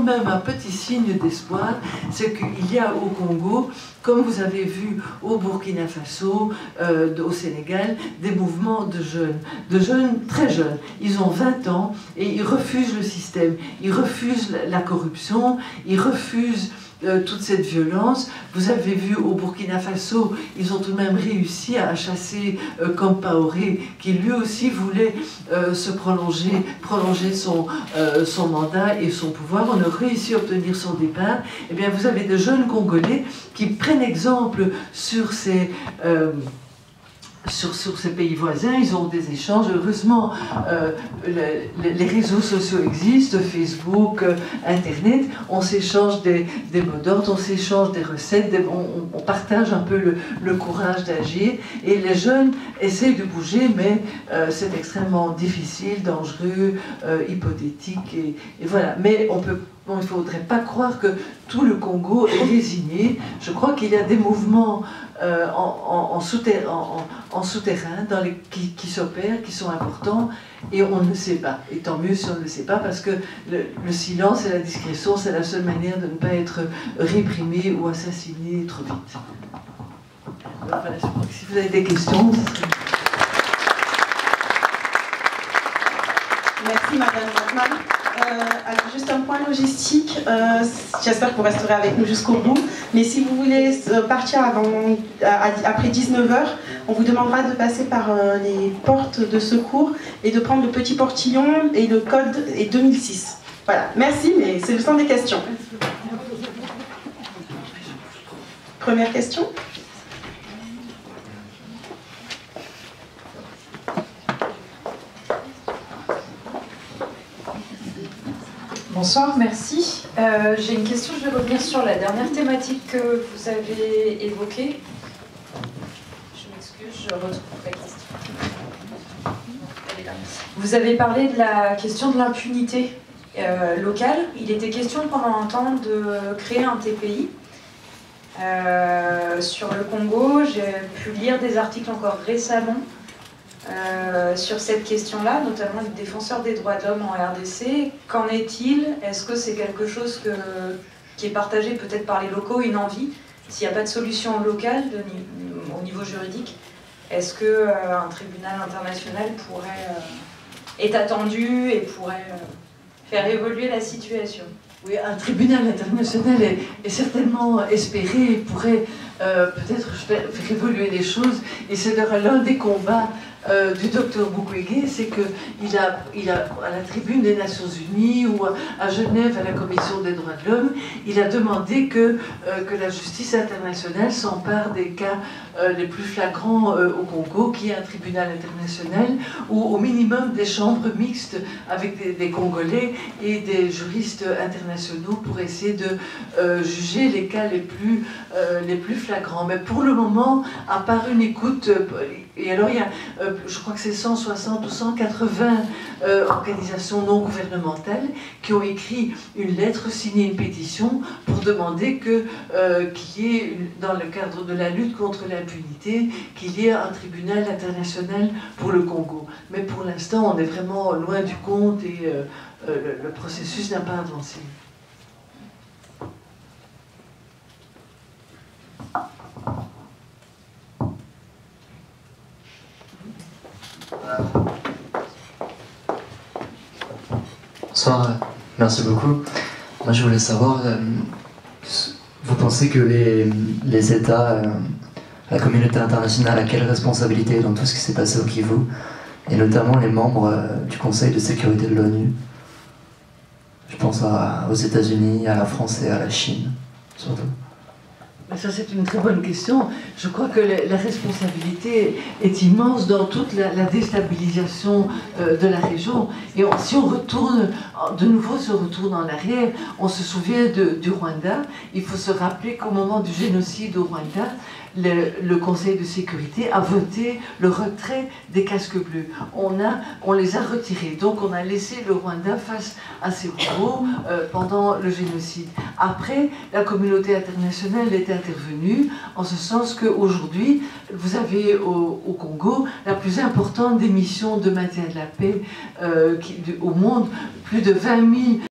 même un petit signe d'espoir, c'est qu'il y a au Congo, comme vous avez vu au Burkina Faso, au Sénégal, des mouvements de jeunes très jeunes. Ils ont 20 ans et ils refusent le système, ils refusent la corruption, ils refusent toute cette violence. Vous avez vu au Burkina Faso, ils ont tout de même réussi à chasser Compaoré, qui lui aussi voulait prolonger son mandat et son pouvoir. On a réussi à obtenir son départ. Eh bien, vous avez de jeunes Congolais qui prennent exemple sur ces pays voisins. Ils ont des échanges. Heureusement, les réseaux sociaux existent, Facebook, Internet. On s'échange des mots d'ordre, on s'échange des recettes, on partage un peu le courage d'agir. Et les jeunes essayent de bouger, mais c'est extrêmement difficile, dangereux, hypothétique. Et voilà. Mais il ne faudrait pas croire que tout le Congo est résigné. Je crois qu'il y a des mouvements en souterrain qui s'opèrent, qui sont importants, et on ne sait pas. Et tant mieux si on ne le sait pas, parce que le silence et la discrétion, c'est la seule manière de ne pas être réprimé ou assassiné trop vite. Alors voilà, je crois que si vous avez des questions... Merci Madame Rothman. Juste un point logistique, j'espère que vous resterez avec nous jusqu'au bout, mais si vous voulez partir après 19h, on vous demandera de passer par les portes de secours et de prendre le petit portillon, et le code est 2006. Voilà, merci, mais c'est le temps des questions. Première question. Bonsoir, merci. J'ai une question, je vais revenir sur la dernière thématique que vous avez évoquée. Je m'excuse, je retrouve la question. Elle est là. Vous avez parlé de la question de l'impunité locale. Il était question pendant un temps de créer un TPI. Sur le Congo, j'ai pu lire des articles encore récemment sur cette question-là, notamment les défenseurs des droits de l'homme en RDC. Qu'en est-il? Est-ce que c'est quelque chose qui est partagé peut-être par les locaux, une envie? S'il n'y a pas de solution locale au niveau juridique, est-ce qu'un tribunal international est attendu et pourrait faire évoluer la situation? Oui, un tribunal international est certainement espéré et pourrait peut-être faire évoluer les choses. Et c'est l'un des combats du docteur Mukwege, c'est qu'il a à la tribune des Nations Unies ou à Genève, à la Commission des droits de l'homme, il a demandé que la justice internationale s'empare des cas les plus flagrants au Congo, qui est un tribunal international, ou au minimum des chambres mixtes avec des Congolais et des juristes internationaux pour essayer de juger les cas les plus flagrants. Mais pour le moment, à part une écoute, et alors il y a, je crois que c'est 160 ou 180 organisations non gouvernementales qui ont écrit une lettre, signé une pétition pour demander qu'il y ait, dans le cadre de la lutte contre l'impunité, qu'il y ait un tribunal international pour le Congo. Mais pour l'instant, on est vraiment loin du compte et le processus n'a pas avancé. Bonsoir, merci beaucoup. Moi je voulais savoir, vous pensez que les États, la communauté internationale a quelle responsabilité dans tout ce qui s'est passé au Kivu, et notamment les membres du Conseil de sécurité de l'ONU? Je pense aux États-Unis, à la France et à la Chine, surtout. Ça, c'est une très bonne question. Je crois que la responsabilité est immense dans toute la déstabilisation de la région. Et si on retourne, de nouveau se retourne en arrière, on se souvient du Rwanda. Il faut se rappeler qu'au moment du génocide au Rwanda, le Conseil de sécurité a voté le retrait des casques bleus. On les a retirés. Donc on a laissé le Rwanda face à ses bourreaux pendant le génocide. Après, la communauté internationale est intervenue en ce sens qu'aujourd'hui, vous avez au Congo la plus importante des missions de maintien de la paix au monde. Plus de 20 000